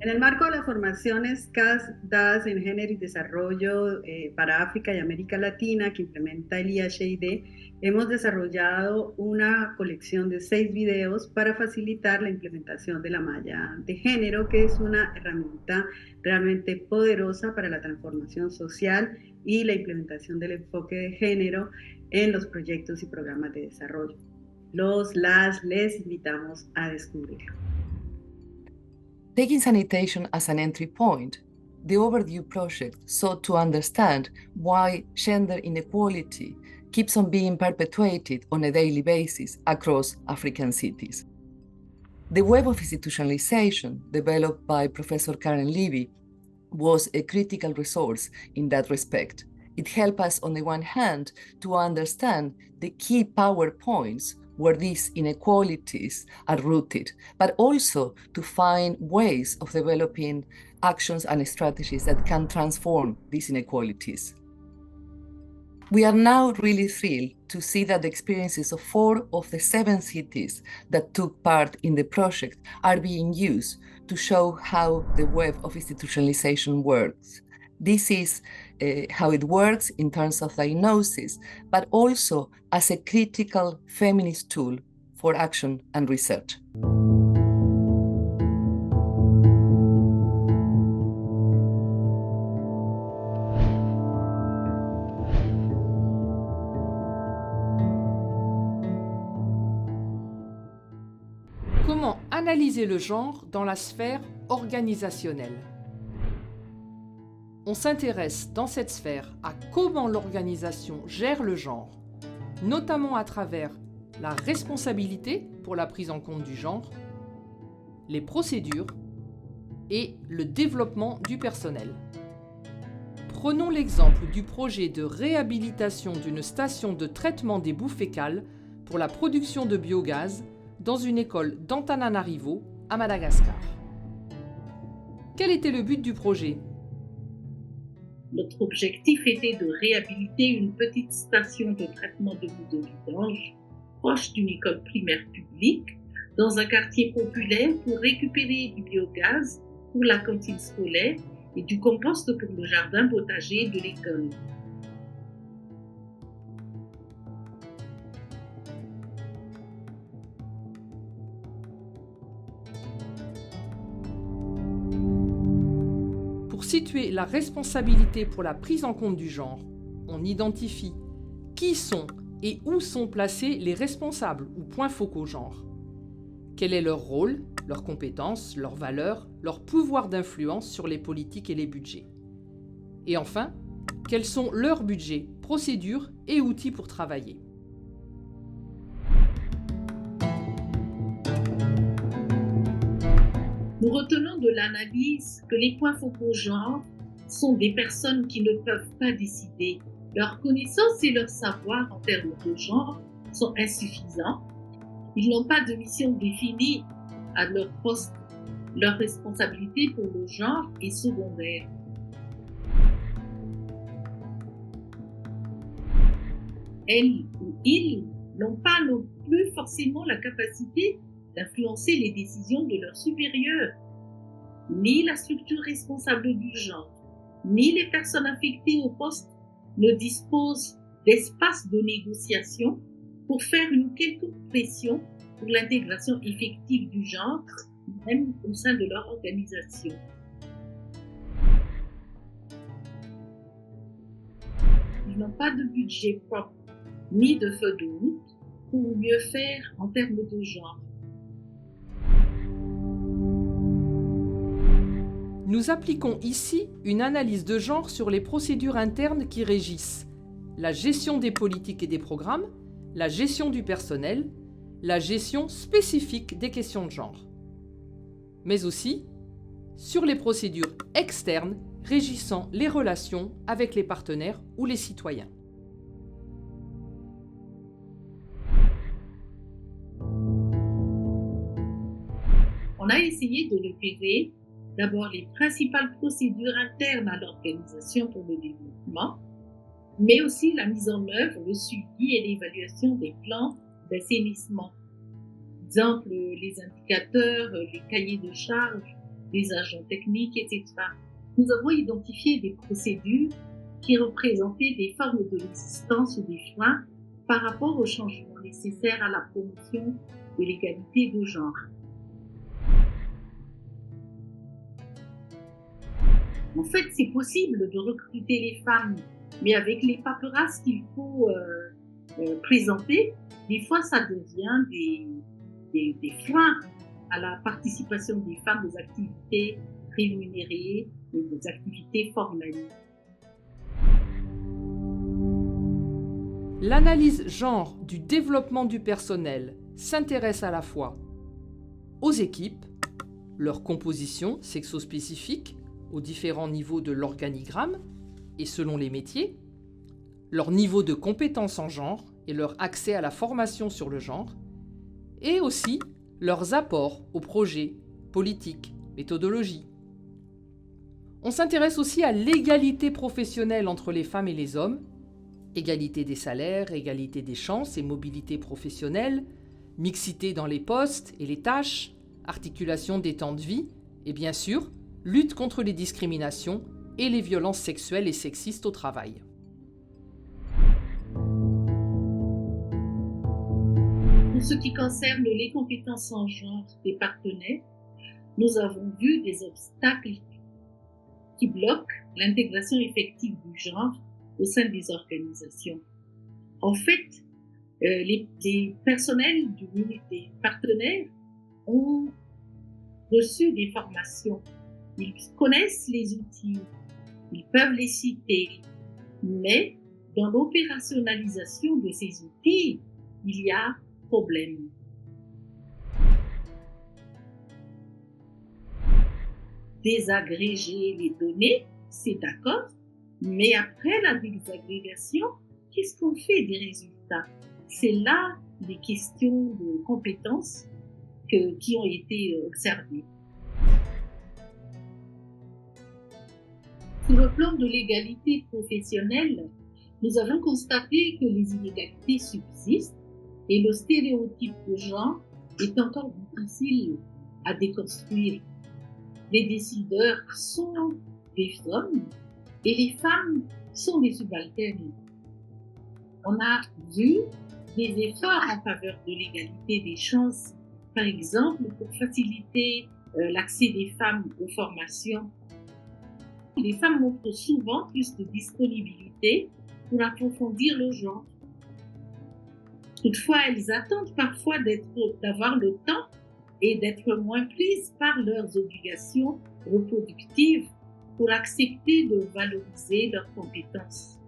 En el marco de las formaciones CAS dadas en género y desarrollo para África y América Latina que implementa el IHID, hemos desarrollado una colección de 6 videos para facilitar la implementación de la malla de género, que es una herramienta realmente poderosa para la transformación social y la implementación del enfoque de género en los proyectos y programas de desarrollo. Les invitamos a descubrirlo. Taking sanitation as an entry point, the Overdue project sought to understand why gender inequality keeps on being perpetuated on a daily basis across African cities. The web of institutionalization, developed by Professor Karen Levy, was a critical resource in that respect. It helped us, on the one hand, to understand the key power points where these inequalities are rooted, but also to find ways of developing actions and strategies that can transform these inequalities. We are now really thrilled to see that the experiences of 4 of the 7 cities that took part in the project are being used to show how the web of institutionalization works. This is how it works in terms of diagnosis, but also as a critical feminist tool for action and research. Comment analyser le genre dans la sphère organisationnelle? On s'intéresse dans cette sphère à comment l'organisation gère le genre, notamment à travers la responsabilité pour la prise en compte du genre, les procédures et le développement du personnel. Prenons l'exemple du projet de réhabilitation d'une station de traitement des boues fécales pour la production de biogaz dans une école d'Antananarivo, à Madagascar. Quel était le but du projet? Notre objectif était de réhabiliter une petite station de traitement de boues de vidange proche d'une école primaire publique dans un quartier populaire pour récupérer du biogaz pour la cantine scolaire et du compost pour le jardin potager de l'école. Pour situer la responsabilité pour la prise en compte du genre, on identifie qui sont et où sont placés les responsables ou points focaux genre. Quel est leur rôle, leurs compétences, leurs valeurs, leur pouvoir d'influence sur les politiques et les budgets. Et enfin, quels sont leurs budgets, procédures et outils pour travailler. Nous retenons de l'analyse que les points focaux genre sont des personnes qui ne peuvent pas décider. Leurs connaissances et leur savoir en termes de genre sont insuffisants. Ils n'ont pas de mission définie à leur poste. Leur responsabilité pour le genre est secondaire. Elles ou ils n'ont pas non plus forcément la capacité d'influencer les décisions de leurs supérieurs. Ni la structure responsable du genre, ni les personnes affectées au poste ne disposent d'espace de négociation pour faire une quelconque pression pour l'intégration effective du genre, même au sein de leur organisation. Ils n'ont pas de budget propre, ni de feuille de route pour mieux faire en termes de genre. Nous appliquons ici une analyse de genre sur les procédures internes qui régissent la gestion des politiques et des programmes, la gestion du personnel, la gestion spécifique des questions de genre, mais aussi sur les procédures externes régissant les relations avec les partenaires ou les citoyens. On a essayé de repérer d'abord les principales procédures internes à l'organisation pour le développement, mais aussi la mise en œuvre, le suivi et l'évaluation des plans d'assainissement. Exemple, les indicateurs, les cahiers de charges des agents techniques, etc. Nous avons identifié des procédures qui représentaient des formes de résistance ou des freins par rapport aux changements nécessaires à la promotion de l'égalité de genre. En fait, c'est possible de recruter les femmes, mais avec les paperasses qu'il faut présenter, des fois ça devient des freins à la participation des femmes aux activités rémunérées et aux activités formelles. L'analyse genre du développement du personnel s'intéresse à la fois aux équipes, leur composition sexospécifique aux différents niveaux de l'organigramme et selon les métiers, leur niveau de compétence en genre et leur accès à la formation sur le genre, et aussi leurs apports aux projets, politiques, méthodologies. On s'intéresse aussi à l'égalité professionnelle entre les femmes et les hommes, égalité des salaires, égalité des chances et mobilité professionnelle, mixité dans les postes et les tâches, articulation des temps de vie et bien sûr, lutte contre les discriminations et les violences sexuelles et sexistes au travail. Pour ce qui concerne les compétences en genre des partenaires, nous avons vu des obstacles qui bloquent l'intégration effective du genre au sein des organisations. En fait, les personnels des partenaires ont reçu des formations. Ils connaissent les outils, ils peuvent les citer, mais dans l'opérationnalisation de ces outils, il y a problème. Désagréger les données, c'est d'accord, mais après la désagrégation, qu'est-ce qu'on fait des résultats? C'est là les questions de compétences qui ont été observées. Sur le plan de l'égalité professionnelle, nous avons constaté que les inégalités subsistent et le stéréotype de genre est encore difficile à déconstruire. Les décideurs sont des hommes et les femmes sont des subalternes. On a vu des efforts en faveur de l'égalité des chances, par exemple pour faciliter l'accès des femmes aux formations. Les femmes montrent souvent plus de disponibilité pour approfondir le genre. Toutefois, elles attendent parfois d'avoir le temps et d'être moins prises par leurs obligations reproductives pour accepter de valoriser leurs compétences.